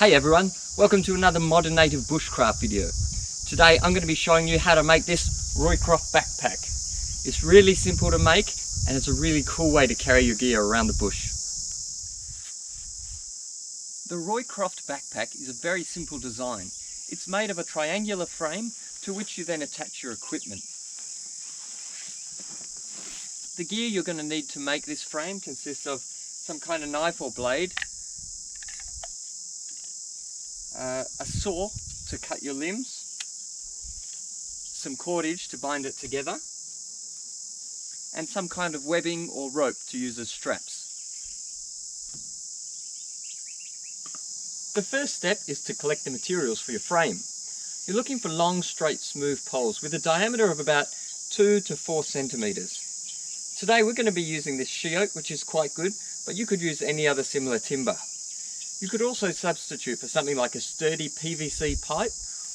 Hey everyone, welcome to another Modern Native Bushcraft video. Today I'm going to be showing you how to make this Roycroft backpack. It's really simple to make and it's a really cool way to carry your gear around the bush. The Roycroft backpack is a very simple design. It's made of a triangular frame to which you then attach your equipment. The gear you're going to need to make this frame consists of some kind of knife or blade, a saw to cut your limbs, some cordage to bind it together, and some kind of webbing or rope to use as straps. The first step is to collect the materials for your frame. You're looking for long, straight, smooth poles with a diameter of about 2 to 4 centimeters. Today we're going to be using this she oak, which is quite good, but you could use any other similar timber. You could also substitute for something like a sturdy PVC pipe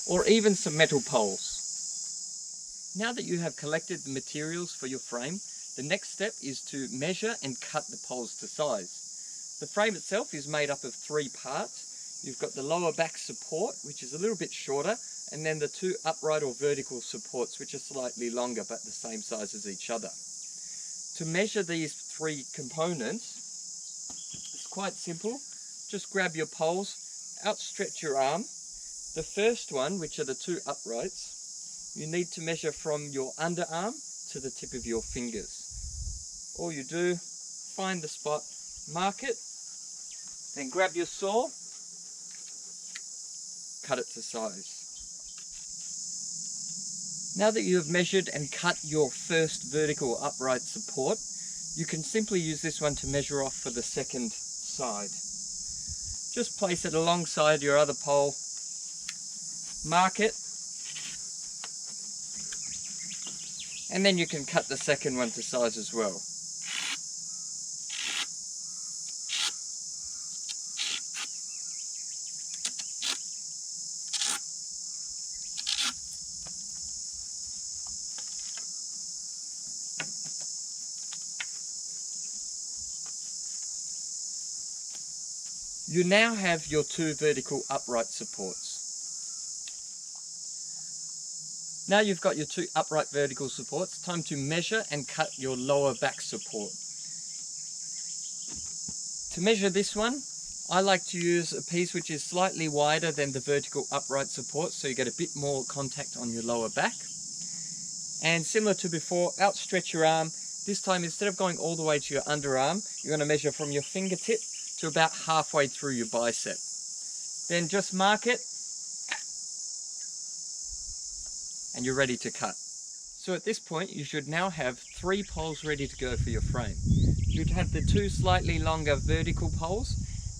or even some metal poles. Now that you have collected the materials for your frame, the next step is to measure and cut the poles to size. The frame itself is made up of 3 parts. You've got the lower back support, which is a little bit shorter, and then the 2 upright or vertical supports, which are slightly longer but the same size as each other. To measure these 3 components, it's quite simple. Just grab your poles, outstretch your arm. The first one, which are the 2 uprights, you need to measure from your underarm to the tip of your fingers. All you do, find the spot, mark it, then grab your saw, cut it to size. Now that you have measured and cut your first vertical upright support, you can simply use this one to measure off for the second side. Just place it alongside your other pole, mark it, and then you can cut the second one to size as well. You now have your 2 vertical upright supports. Now you've got your 2 upright vertical supports, time to measure and cut your lower back support. To measure this one, I like to use a piece which is slightly wider than the vertical upright support, so you get a bit more contact on your lower back. And similar to before, outstretch your arm. This time, instead of going all the way to your underarm, you're going to measure from your fingertip to about halfway through your bicep. Then just mark it and you're ready to cut. So at this point you should now have 3 poles ready to go for your frame. You'd have the 2 slightly longer vertical poles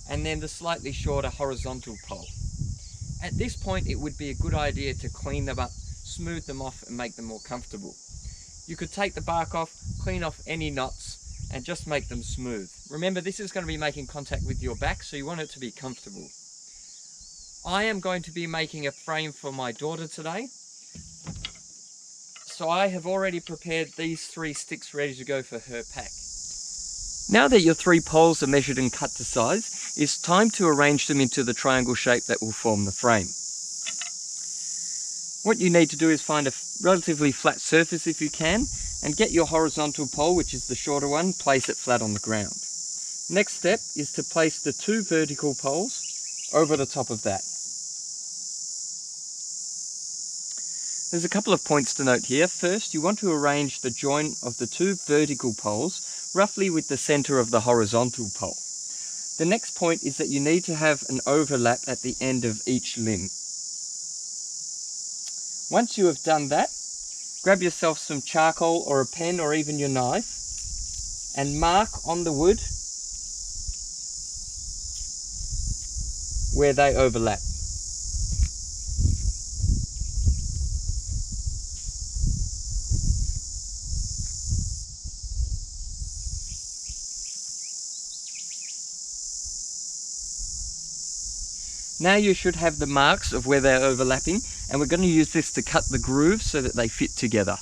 and then the slightly shorter horizontal pole. At this point it would be a good idea to clean them up, smooth them off and make them more comfortable. You could take the bark off, clean off any knots and just make them smooth. Remember, this is going to be making contact with your back, so you want it to be comfortable. I am going to be making a frame for my daughter today. So I have already prepared these 3 sticks ready to go for her pack. Now that your 3 poles are measured and cut to size, it's time to arrange them into the triangle shape that will form the frame. What you need to do is find a relatively flat surface if you can, and get your horizontal pole, which is the shorter one, place it flat on the ground. Next step is to place the 2 vertical poles over the top of that. There's a couple of points to note here. First, you want to arrange the joint of the 2 vertical poles roughly with the center of the horizontal pole. The next point is that you need to have an overlap at the end of each limb. Once you have done that, grab yourself some charcoal or a pen or even your knife and mark on the wood where they overlap. Now you should have the marks of where they're overlapping, and we're going to use this to cut the grooves so that they fit together.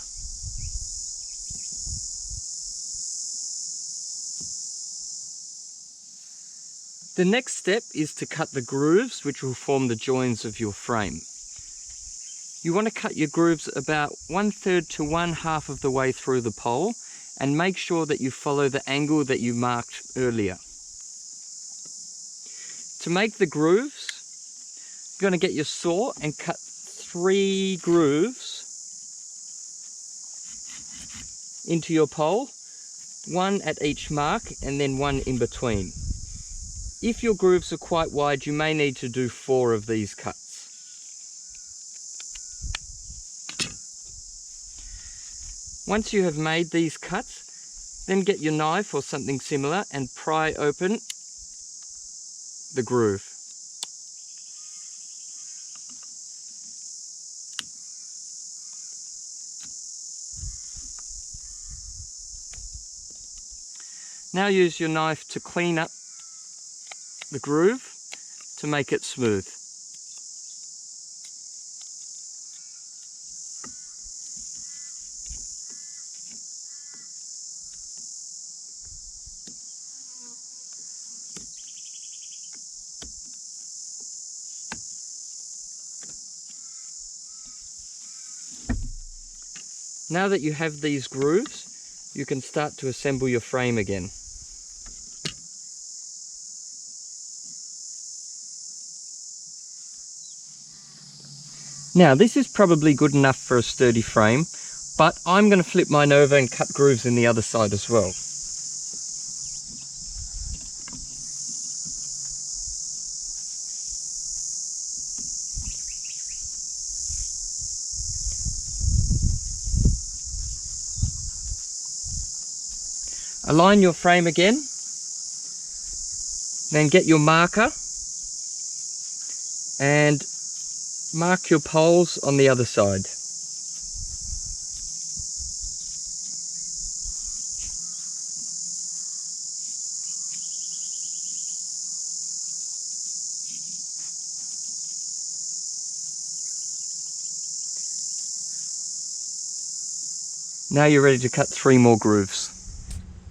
The next step is to cut the grooves which will form the joins of your frame. You want to cut your grooves about 1/3 to 1/2 of the way through the pole, and make sure that you follow the angle that you marked earlier. To make the grooves, you're going to get your saw and cut 3 grooves into your pole, 1 at each mark and then 1 in between. If your grooves are quite wide, you may need to do 4 of these cuts. Once you have made these cuts, then get your knife or something similar and pry open the groove. Now use your knife to clean up the groove to make it smooth. Now that you have these grooves, you can start to assemble your frame again. Now this is probably good enough for a sturdy frame, but I'm going to flip mine over and cut grooves in the other side as well. Align your frame again, then get your marker and mark your poles on the other side. Now you're ready to cut 3 more grooves.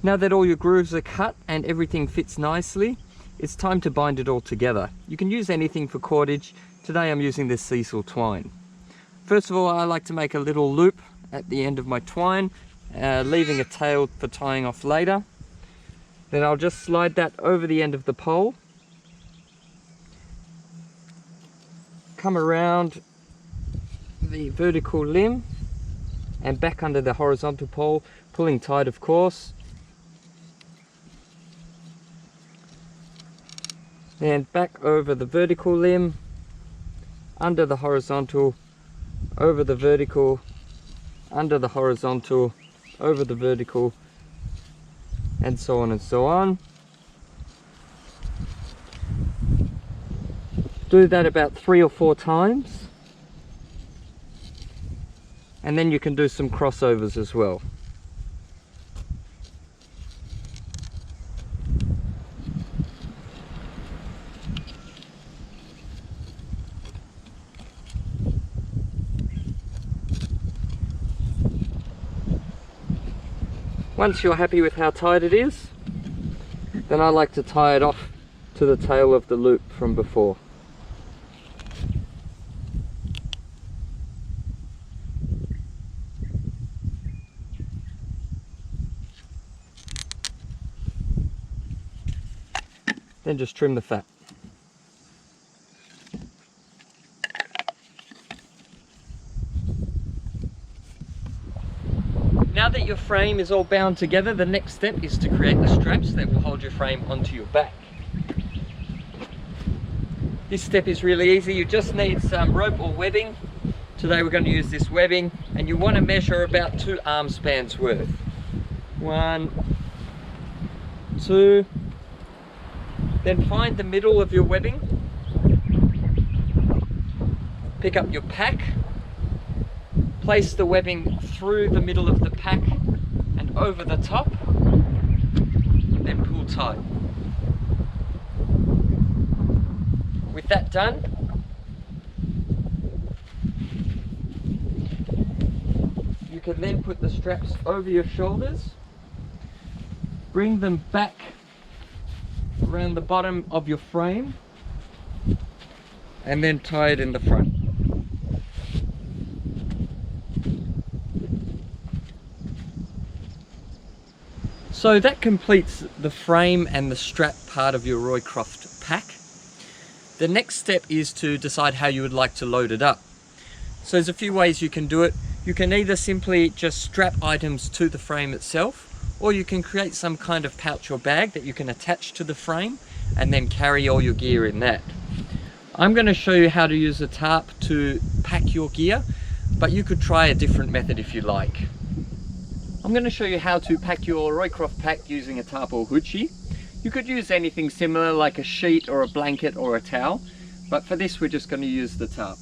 Now that all your grooves are cut and everything fits nicely, it's time to bind it all together. You can use anything for cordage. Today I'm using this sisal twine. First of all, I like to make a little loop at the end of my twine, leaving a tail for tying off later. Then I'll just slide that over the end of the pole, come around the vertical limb and back under the horizontal pole, pulling tight of course. Then back over the vertical limb, under the horizontal, over the vertical, under the horizontal, over the vertical, and so on and so on. Do that about 3 or 4 times, and then you can do some crossovers as well. Once you're happy with how tight it is, then I like to tie it off to the tail of the loop from before. Then just trim the fat. Now that your frame is all bound together, the next step is to create the straps that will hold your frame onto your back. This step is really easy. You just need some rope or webbing. Today we're going to use this webbing, and you want to measure about 2 arm spans worth. 1, 2, then find the middle of your webbing, pick up your pack, place the webbing through the middle of the pack and over the top, then pull tight. With that done, you can then put the straps over your shoulders, bring them back around the bottom of your frame and then tie it in the front. So that completes the frame and the strap part of your Roycroft pack. The next step is to decide how you would like to load it up. So there's a few ways you can do it. You can either simply just strap items to the frame itself, or you can create some kind of pouch or bag that you can attach to the frame and then carry all your gear in that. I'm going to show you how to use a tarp to pack your gear, but you could try a different method if you like. I'm going to show you how to pack your Roycroft pack using a tarp or hoochie. You could use anything similar like a sheet or a blanket or a towel, but for this we're just going to use the tarp.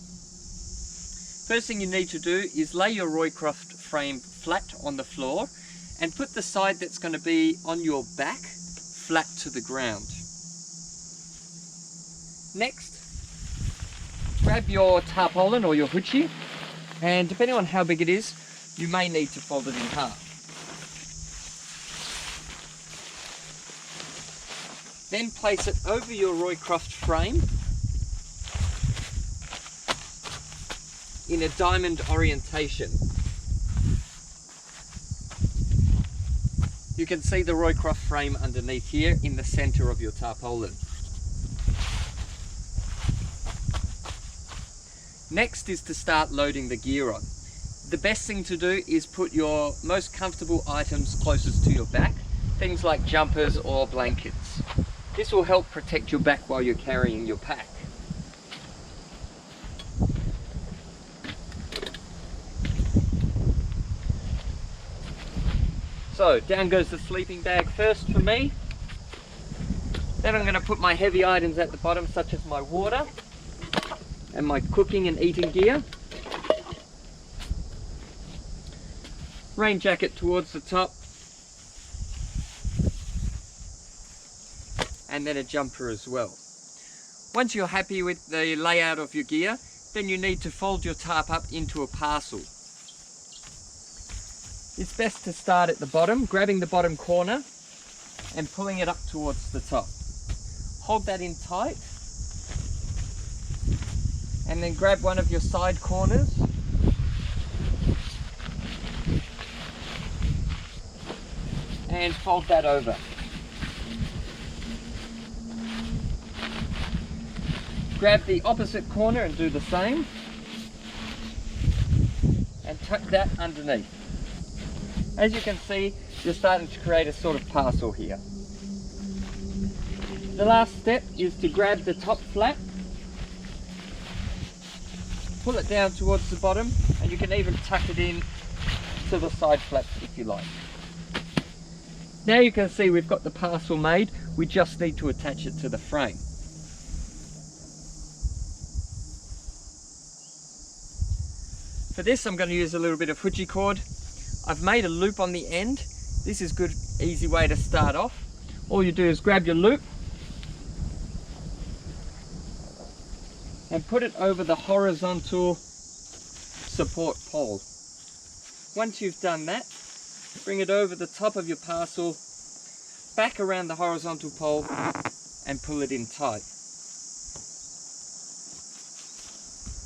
First thing you need to do is lay your Roycroft frame flat on the floor and put the side that's going to be on your back flat to the ground. Next, grab your tarpaulin or your hoochie, and depending on how big it is, you may need to fold it in half. Then place it over your Roycroft frame in a diamond orientation. You can see the Roycroft frame underneath here in the center of your tarpaulin. Next is to start loading the gear on. The best thing to do is put your most comfortable items closest to your back, things like jumpers or blankets. This will help protect your back while you're carrying your pack. So down goes the sleeping bag first for me. Then I'm going to put my heavy items at the bottom, such as my water and my cooking and eating gear. Rain jacket towards the top, and then a jumper as well. Once you're happy with the layout of your gear, then you need to fold your tarp up into a parcel. It's best to start at the bottom, grabbing the bottom corner and pulling it up towards the top. Hold that in tight, and then grab one of your side corners and fold that over. Grab the opposite corner and do the same, and tuck that underneath. As you can see, you're starting to create a sort of parcel here. The last step is to grab the top flap, pull it down towards the bottom, and you can even tuck it in to the side flaps if you like. Now you can see we've got the parcel made, we just need to attach it to the frame. For this I'm going to use a little bit of hoochie cord. I've made a loop on the end. This is a good, easy way to start off. All you do is grab your loop and put it over the horizontal support pole. Once you've done that, bring it over the top of your parcel, back around the horizontal pole, and pull it in tight.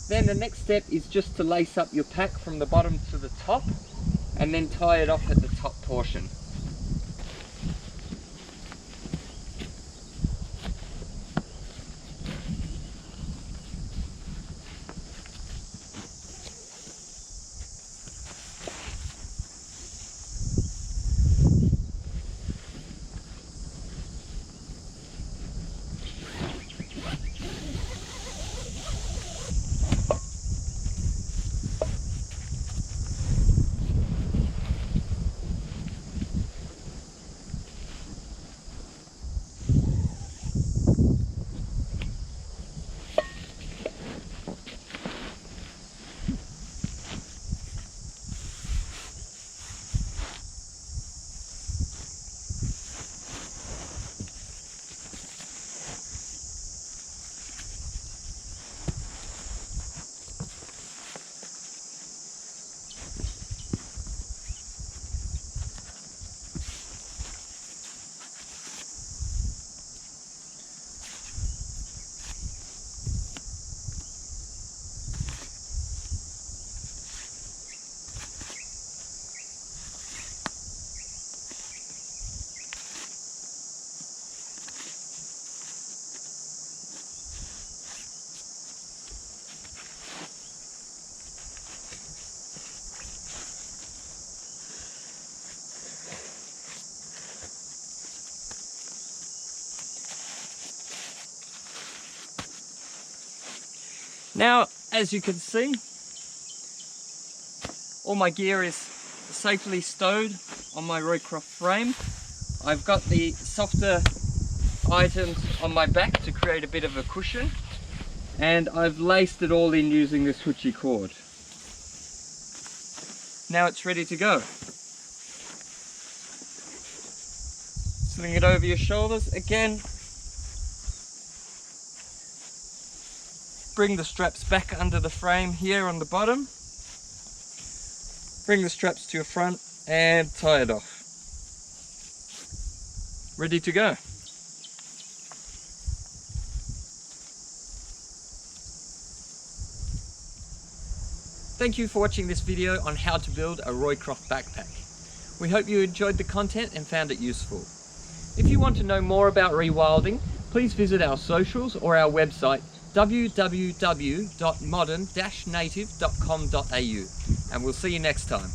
Then the next step is just to lace up your pack from the bottom to the top, and then tie it off at the top portion. Now, as you can see, all my gear is safely stowed on my Roycroft frame. I've got the softer items on my back to create a bit of a cushion, and I've laced it all in using this hoochie cord. Now it's ready to go. Sling it over your shoulders again. Bring the straps back under the frame here on the bottom. Bring the straps to your front and tie it off. Ready to go. Thank you for watching this video on how to build a Roycroft backpack. We hope you enjoyed the content and found it useful. If you want to know more about rewilding, please visit our socials or our website www.modern-native.com.au, and we'll see you next time.